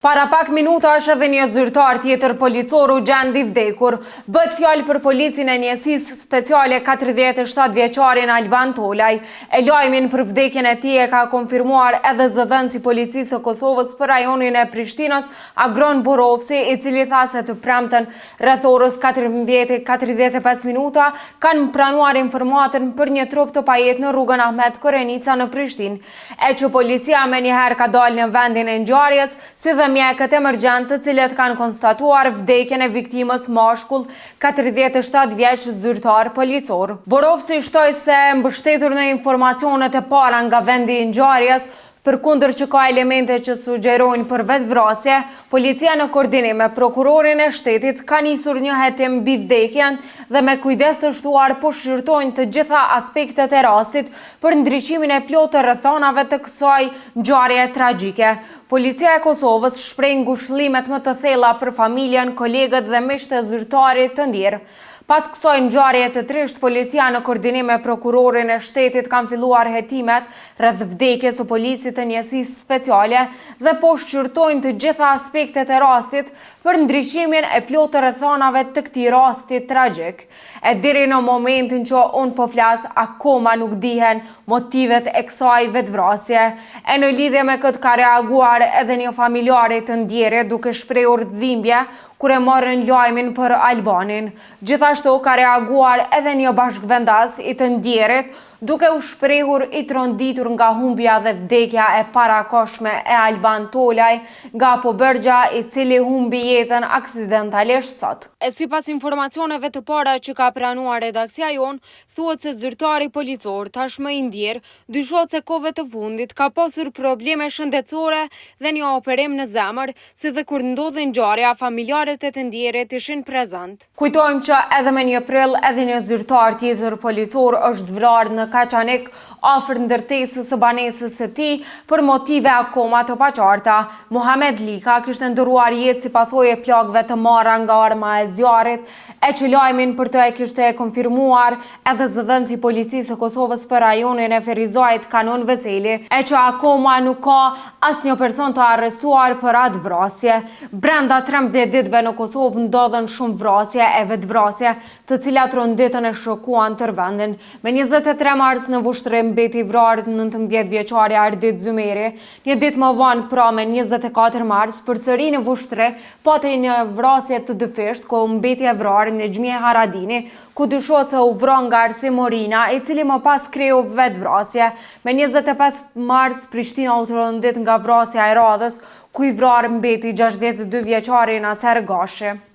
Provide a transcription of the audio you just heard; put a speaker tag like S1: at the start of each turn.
S1: Para pak minutash edhe një zyrtar tjetër policor u gjend i vdekur. Bëhet fjalë për policin e njësisë speciale 47 vjeçarin Alban Tolaj. E lajmin për vdekjen e tij e ka konfirmuar edhe zëdhënësi i policisë së Kosovës për rajonin e Prishtinës, Agron Borovsi, i cili tha se të premten rreth orës 14:45 minuta kanë pranuar informatën për një trup të pajet në rrugën Ahmet Korenica në Prishtinë, e që policia menjëherë ka dalë në vendin e ngjarjes, si dhe mjekët emergjent të cilët kanë konstatuar vdekjen e viktimës mashkull 47 vjeç zyrtar policor. Borovsi shtoi se mbështetur në informacionet e para nga vendi i ngjarjes, përkundër që ka elemente që sugjerojnë për vetvrasje, policia në koordinim me prokurorin e shtetit ka nisur një hetim mbi vdekjen dhe me kujdes të shtuar po shqyrtojnë të gjitha aspektet e rastit për ndriqimin e plotë të rrethonave të kësaj ngjarje tragjike. Policia e Kosovës shpreh ngushëllimet më të thella për familjen, kolegët dhe miqtë e zyrtarit të ndjerë. Pas kësaj ngjarje të trisht, policia në koordinim me prokurorin e shtetit kanë filluar hetimet rreth vdekjes së policisë të njësisë speciale dhe po shqyrtojnë të gjitha aspektet e rastit për ndriqimin e plotë të rrethonave të këtij rasti tragjik. E deri në momentin që unë po flas, akoma nuk dihen motivet e kësaj vetvrasje. E në lidhje me këtë ka reaguar edhe një familjare të ndjerë duke shprehur dhimbje kur e morën lajmin për Albanin. Gjithashtu ka reaguar edhe një bashkëvendas i të ndjerit, duke u shprehur i tronditur nga humbja dhe vdekja e parakohshme e Alban Tolaj nga Pobërgja, i cili humbi jetën aksidentalisht sot. E sipas informacioneve të para që ka pranuar redaksia jon, thuhet se zyrtari policor tashmë i ndjer dyshohet se kohëve të fundit ka pasur probleme shëndetësore dhe një operim në zemër, si dhe kur ndodhi ngjarja, familjarët e të ndjerit ishin prezant. Kujtojmë që edhe me 1 prill edhe një zyrtar tjetër policor është vrarë në Kaçanik, afër ndërtesës së banesës së tij për motive akoma të paqarta. Muhamet Lika kishte ndëruar jetë si pasojë e plagëve të marra nga arma e zjarrit, e që lajmin për të e kishte konfirmuar edhe zëdhënësi i policisë së Kosovës për rajonin e Ferizajt Kanon Veceli, e që akoma nuk ka asnjë person të arrestuar për atë vrasje. Brenda 13 ditëve në Kosovë ndodhen shumë vrasje e vetvrasje, të cilat ronditën e shokuan tër vendin. Me 23 mars në Vushtrë mbeti vrarë 19 vjeçari Ardit Zymeri. Një ditë më vonë, pra me 24 mars, përsëri në Vushtrë pati një vrasje të dyfisht, ku mbeti e vrarë në Xhmie Haradini, ku dyshohet se u vron nga Arsim Morina, i cili më pas kreu vetvrasje. Me 25 mars Prishtina u trondit nga vrasja e radhës, ku i vrarë mbeti 62 vjeçari Naser Gashi.